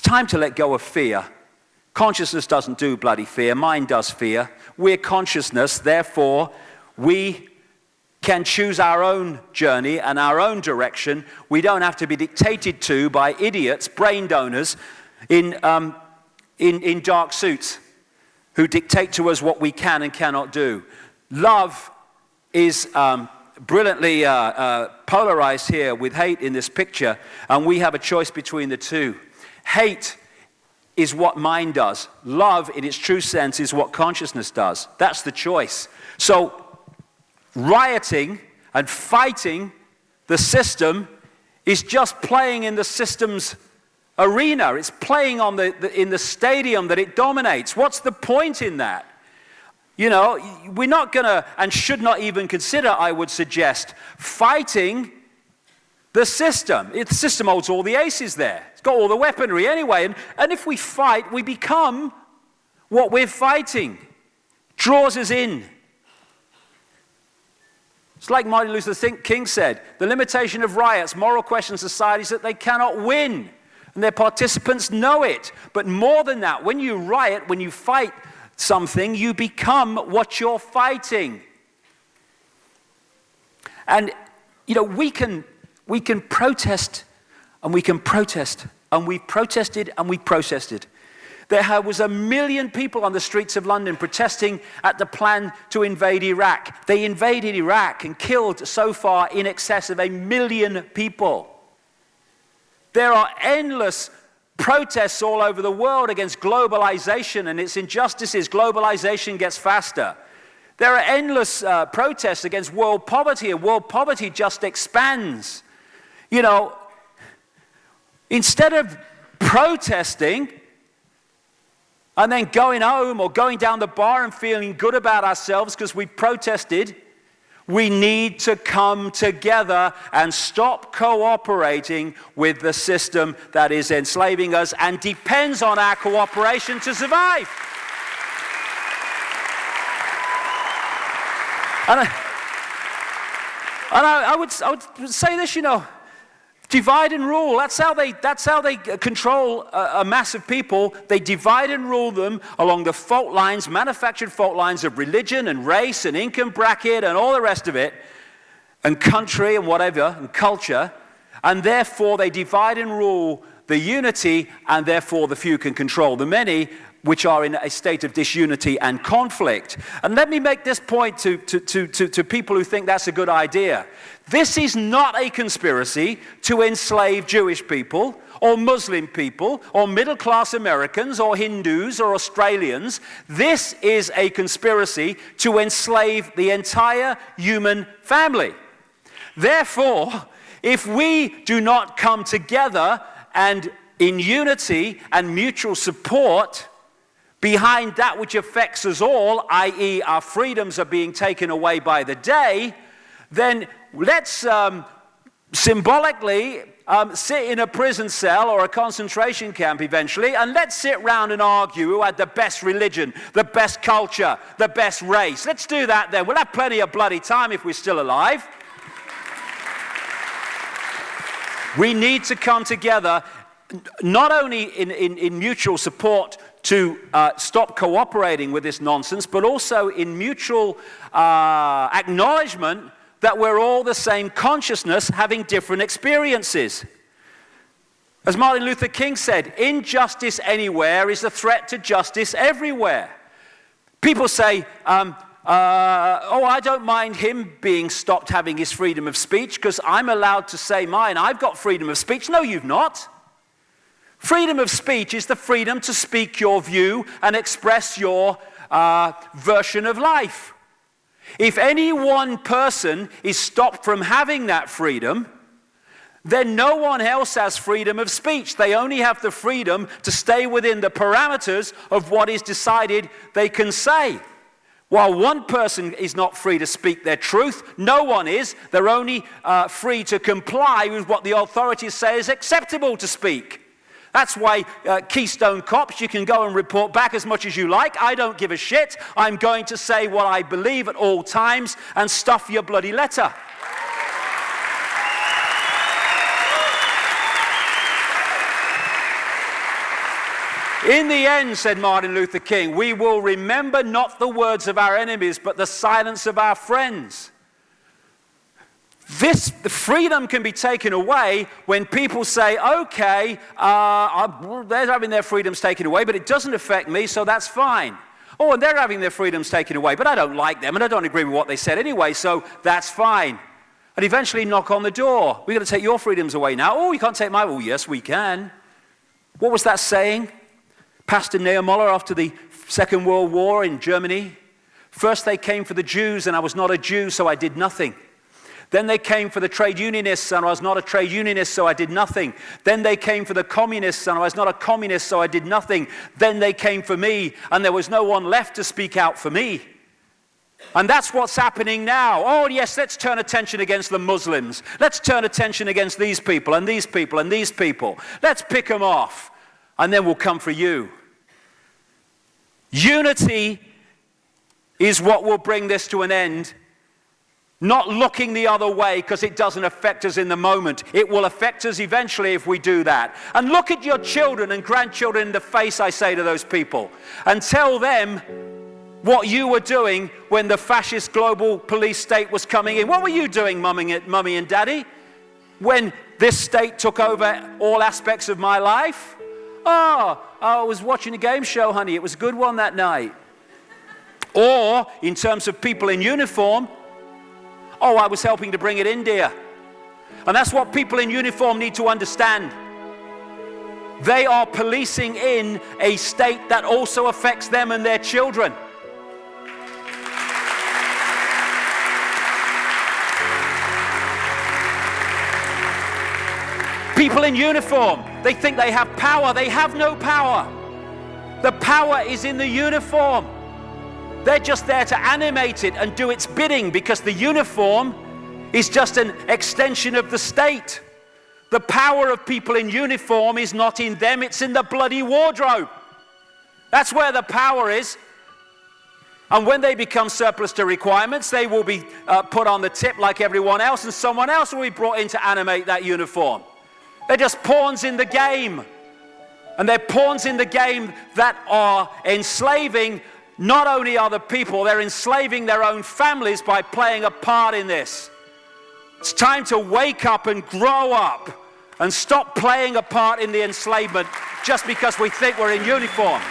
time to let go of fear. Consciousness doesn't do bloody fear. Mind does fear. We're consciousness, therefore we can choose our own journey and our own direction. We don't have to be dictated to by idiots, brain donors in dark suits who dictate to us what we can and cannot do. Love is brilliantly polarized here with hate in this picture, and we have a choice between the two. Hate is what mind does. Love, in its true sense, is what consciousness does. That's the choice. So, rioting and fighting the system is just playing in the system's arena. It's playing on in the stadium that it dominates. What's the point in that? You know, we're not going to, and should not even consider, I would suggest, fighting the system. The system holds all the aces there. It's got all the weaponry anyway. And if we fight, we become what we're fighting. Draws us in. It's like Martin Luther King said, the limitation of riots, moral questions, society is that they cannot win. And their participants know it. But more than that, when you riot, when you fight something, you become what you're fighting. And, you know, we can protest, and we can protest, and we've protested, and we've protested. There was 1 million people on the streets of London protesting at the plan to invade Iraq. They invaded Iraq and killed so far in excess of 1 million people. There are endless protests all over the world against globalization and its injustices. Globalization gets faster. There are endless protests against world poverty, and world poverty just expands. You know, instead of protesting and then going home or going down the bar and feeling good about ourselves because we protested, we need to come together and stop cooperating with the system that is enslaving us and depends on our cooperation to survive. And I would say this, you know, divide and rule. That's how they control a mass of people. They divide and rule them along the fault lines, manufactured fault lines of religion and race and income bracket and all the rest of it, and country and whatever, and culture. And therefore they divide and rule the unity, and therefore the few can control the many, which are in a state of disunity and conflict. And let me make this point to people who think that's a good idea. This is not a conspiracy to enslave Jewish people, or Muslim people, or middle-class Americans, or Hindus, or Australians. This is a conspiracy to enslave the entire human family. Therefore, if we do not come together and in unity and mutual support behind that which affects us all, i.e. our freedoms are being taken away by the day, then let's symbolically sit in a prison cell or a concentration camp eventually, and let's sit around and argue who had the best religion, the best culture, the best race. Let's do that then. We'll have plenty of bloody time if we're still alive. We need to come together, not only in mutual support to stop cooperating with this nonsense, but also in mutual acknowledgement that we're all the same consciousness having different experiences. As Martin Luther King said, injustice anywhere is a threat to justice everywhere. People say, oh, I don't mind him being stopped having his freedom of speech because I'm allowed to say mine. I've got freedom of speech. No, you've not. Freedom of speech is the freedom to speak your view and express your version of life. If any one person is stopped from having that freedom, then no one else has freedom of speech. They only have the freedom to stay within the parameters of what is decided they can say. While one person is not free to speak their truth, no one is. They're only free to comply with what the authorities say is acceptable to speak. That's why Keystone Cops, you can go and report back as much as you like. I don't give a shit. I'm going to say what I believe at all times and stuff your bloody letter. In the end, said Martin Luther King, we will remember not the words of our enemies, but the silence of our friends. The freedom can be taken away when people say, okay, they're having their freedoms taken away, but it doesn't affect me, so that's fine. Oh, and they're having their freedoms taken away, but I don't like them, and I don't agree with what they said anyway, so that's fine. And eventually knock on the door. We're going to take your freedoms away now. Oh, you can't take mine. Oh, yes, we can. What was that saying? Pastor Niemöller after the Second World War in Germany. First they came for the Jews, and I was not a Jew, so I did nothing. Then they came for the trade unionists, and I was not a trade unionist, so I did nothing. Then they came for the communists, and I was not a communist, so I did nothing. Then they came for me, and there was no one left to speak out for me. And that's what's happening now. Oh, yes, let's turn attention against the Muslims. Let's turn attention against these people, and these people, and these people. Let's pick them off, and then we'll come for you. Unity is what will bring this to an end. Not looking the other way because it doesn't affect us in the moment. It will affect us eventually if we do that. And look at your children and grandchildren in the face, I say to those people, and tell them what you were doing when the fascist global police state was coming in. What were you doing, mummy and daddy, when this state took over all aspects of my life? Oh, I was watching a game show, honey. It was a good one that night. Or, in terms of people in uniform, oh, I was helping to bring it in, dear. And that's what people in uniform need to understand. They are policing in a state that also affects them and their children. People in uniform, they think they have power. They have no power. The power is in the uniform. They're just there to animate it and do its bidding because the uniform is just an extension of the state. The power of people in uniform is not in them, it's in the bloody wardrobe. That's where the power is. And when they become surplus to requirements, they will be put on the tip like everyone else, and someone else will be brought in to animate that uniform. They're just pawns in the game. And they're pawns in the game that are enslaving not only other people, they're enslaving their own families by playing a part in this. It's time to wake up and grow up and stop playing a part in the enslavement just because we think we're in uniform.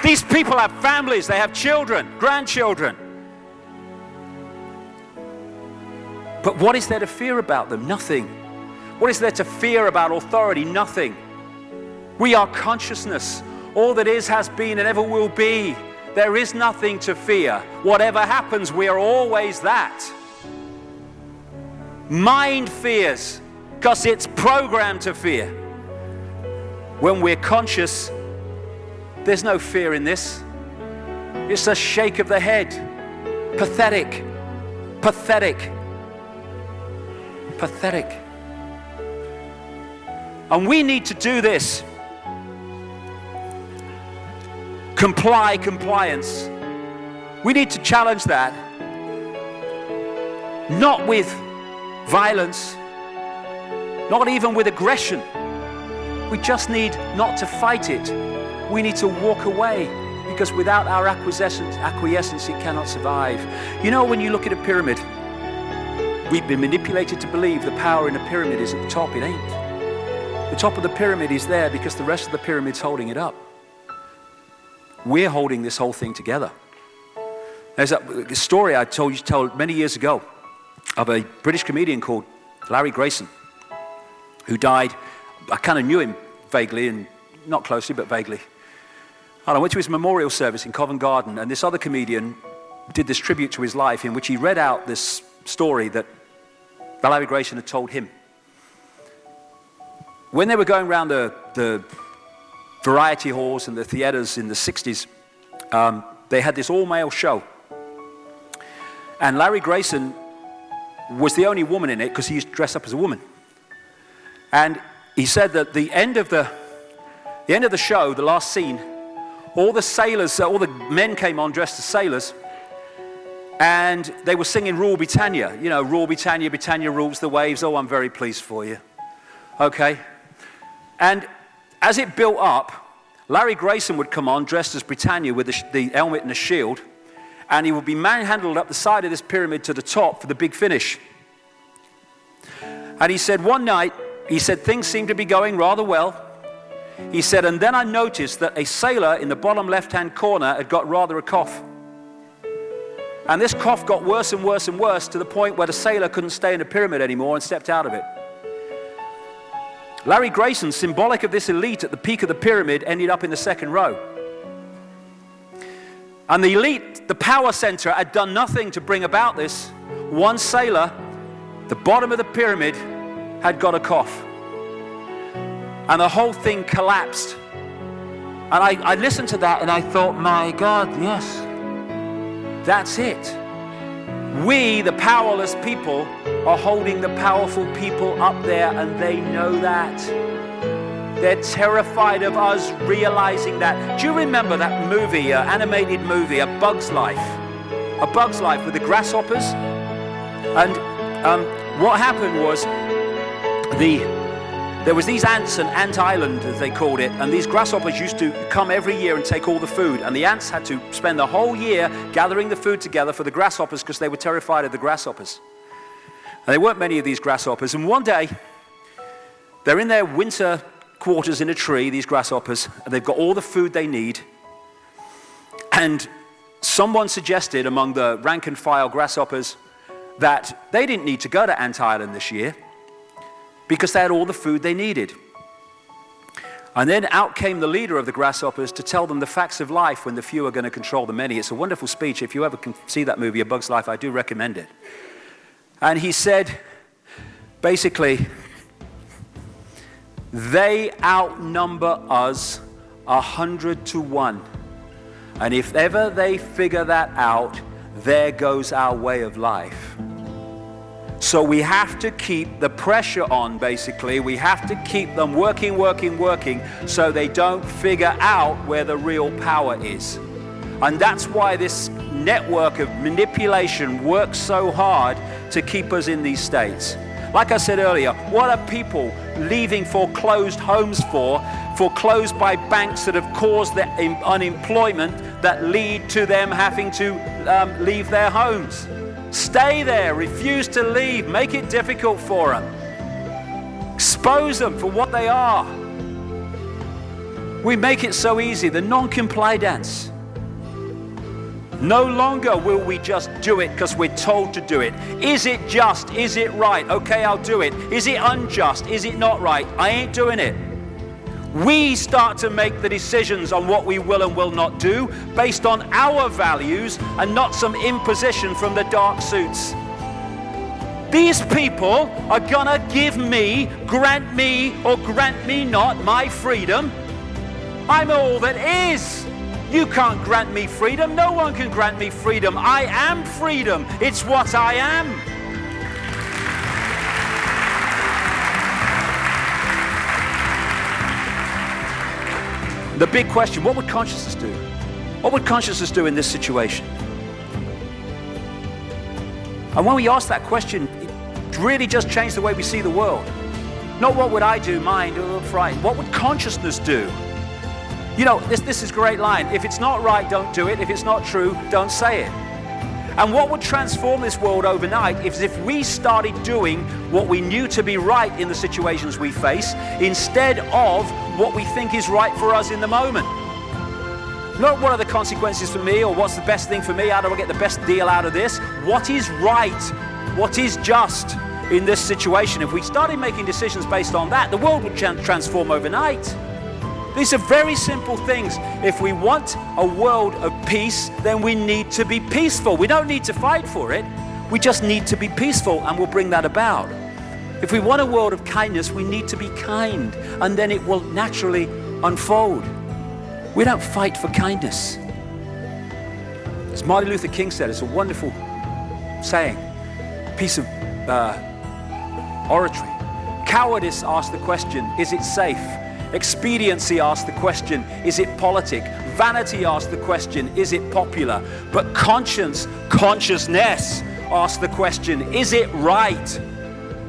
These people have families, they have children, grandchildren. But what is there to fear about them? Nothing. What is there to fear about authority? Nothing. We are consciousness. All that is, has been, and ever will be. There is nothing to fear. Whatever happens, we are always that. Mind fears because it's programmed to fear. When we're conscious, there's no fear in this. It's a shake of the head. Pathetic. Pathetic. Pathetic. And we need to do this. Compliance. We need to challenge that. Not with violence, not even with aggression. We just need not to fight it. We need to walk away, because without our acquiescence, it cannot survive. You know, when you look at a pyramid, we've been manipulated to believe the power in a pyramid is at the top. It ain't. The top of the pyramid is there because the rest of the pyramid's holding it up. We're holding this whole thing together. There's a story I told many years ago of a British comedian called Larry Grayson, who died. I kind of knew him vaguely, and not closely, but vaguely. And I went to his memorial service in Covent Garden, and this other comedian did this tribute to his life in which he read out this story that Larry Grayson had told him. When they were going around the variety halls and the theaters in the 60s, they had this all-male show. And Larry Grayson was the only woman in it because he used to dress up as a woman. And he said that the end of the show, the last scene, all the sailors, all the men came on dressed as sailors, and they were singing Rule Britannia. You know, Rule Britannia, Britannia rules the waves. Oh, I'm very pleased for you. Okay? And as it built up, Larry Grayson would come on dressed as Britannia with the helmet and the shield, and he would be manhandled up the side of this pyramid to the top for the big finish. And he said one night, he said things seemed to be going rather well. He said, and then I noticed that a sailor in the bottom left-hand corner had got rather a cough. And this cough got worse and worse and worse to the point where the sailor couldn't stay in the pyramid anymore and stepped out of it. Larry Grayson, symbolic of this elite at the peak of the pyramid, ended up in the second row. And the elite, the power center, had done nothing to bring about this. One sailor, the bottom of the pyramid, had got a cough. And the whole thing collapsed. And I listened to that and I thought, my God, yes, that's it. We, the powerless people, are holding the powerful people up there, and they know that. They're terrified of us realizing that. Do you remember that movie, animated movie, A Bug's Life? A Bug's Life with the grasshoppers? And what happened was there was these ants, an ant island as they called it, and these grasshoppers used to come every year and take all the food, and the ants had to spend the whole year gathering the food together for the grasshoppers because they were terrified of the grasshoppers. And there weren't many of these grasshoppers, and one day they're in their winter quarters in a tree, these grasshoppers, and they've got all the food they need, and someone suggested among the rank and file grasshoppers that they didn't need to go to Ant Island this year because they had all the food they needed. And then out came the leader of the grasshoppers to tell them the facts of life when the few are going to control the many. It's a wonderful speech. If you ever can see that movie, A Bug's Life, I do recommend it. And he said, basically, they outnumber us 100 to 1. And if ever they figure that out, there goes our way of life. So we have to keep the pressure on, basically. We have to keep them working, so they don't figure out where the real power is. And that's why this network of manipulation works so hard to keep us in these states. Like I said earlier, what are people leaving foreclosed homes for? Foreclosed by banks that have caused the unemployment that lead to them having to leave their homes. Stay there, refuse to leave, make it difficult for them. Expose them for what they are. We make it so easy, the non-compliance. No longer will we just do it because we're told to do it. Is it just? Is it right? Okay, I'll do it. Is it unjust? Is it not right? I ain't doing it. We start to make the decisions on what we will and will not do based on our values and not some imposition from the dark suits. These people are gonna give me, grant me, or grant me not my freedom. I'm all that is. You can't grant me freedom. No one can grant me freedom. I am freedom. It's what I am. The big question, what would consciousness do? What would consciousness do in this situation? And when we ask that question, it really just changed the way we see the world. Not what would I do, mind, or frightened. What would consciousness do? You know, this is a great line. If it's not right, don't do it. If it's not true, don't say it. And what would transform this world overnight is if we started doing what we knew to be right in the situations we face instead of what we think is right for us in the moment. Not what are the consequences for me or what's the best thing for me, how do I get the best deal out of this? What is right? What is just in this situation? If we started making decisions based on that, the world would transform overnight. These are very simple things. If we want a world of peace, then we need to be peaceful. We don't need to fight for it. We just need to be peaceful, and we'll bring that about. If we want a world of kindness, we need to be kind, and then it will naturally unfold. We don't fight for kindness. As Martin Luther King said, it's a wonderful saying, piece of oratory. Cowardice asks the question, is it safe? Expediency asks the question, is it politic? Vanity asks the question, is it popular? But consciousness asks the question, is it right?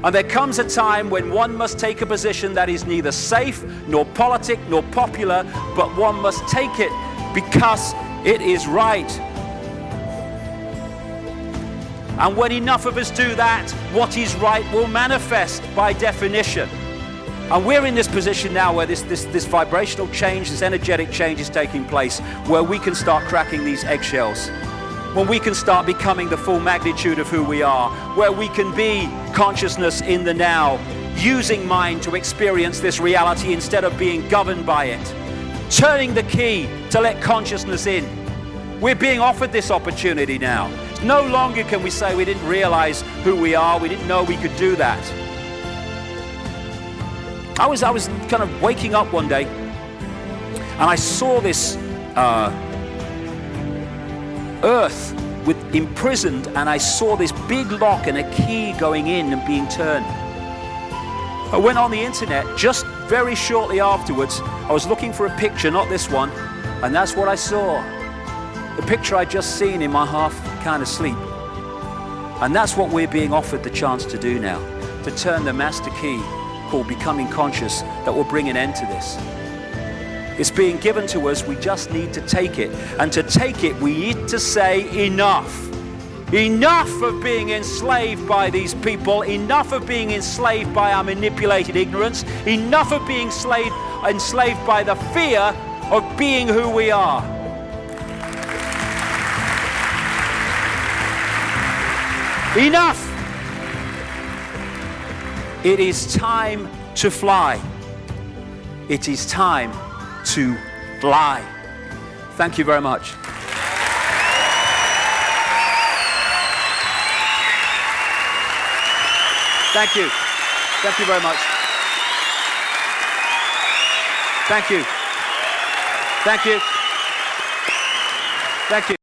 And there comes a time when one must take a position that is neither safe, nor politic, nor popular, but one must take it because it is right. And when enough of us do that, what is right will manifest by definition. And we're in this position now where this vibrational change, this energetic change is taking place, where we can start cracking these eggshells, when we can start becoming the full magnitude of who we are, where we can be consciousness in the now, using mind to experience this reality instead of being governed by it, turning the key to let consciousness in. We're being offered this opportunity now. No longer can we say we didn't realize who we are, we didn't know we could do that. I was kind of waking up one day and I saw this earth imprisoned, and I saw this big lock and a key going in and being turned. I went on the internet just very shortly afterwards. I was looking for a picture, not this one, and that's what I saw. The picture I'd just seen in my half kind of sleep. And that's what we're being offered the chance to do now, to turn the master key called becoming conscious that will bring an end to this. It's being given to us, we just need to take it. And to take it, we need to say enough. Enough of being enslaved by these people, enough of being enslaved by our manipulated ignorance, enough of being enslaved by the fear of being who we are. Enough! It is time to fly. It is time to fly. Thank you very much. Thank you. Thank you very much. Thank you. Thank you. Thank you.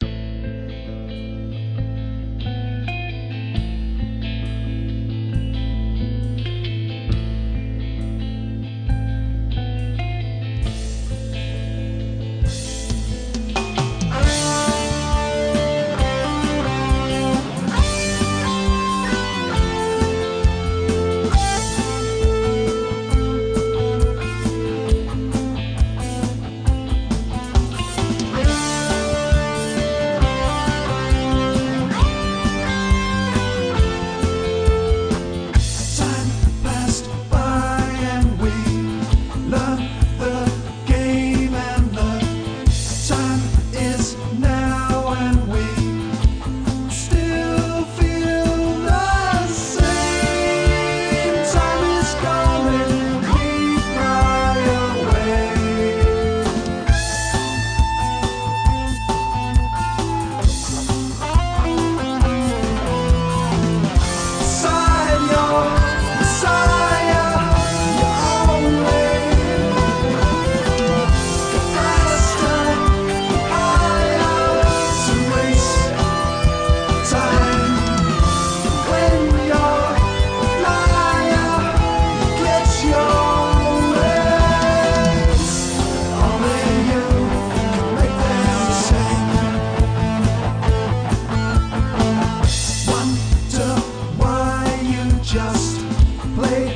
Just play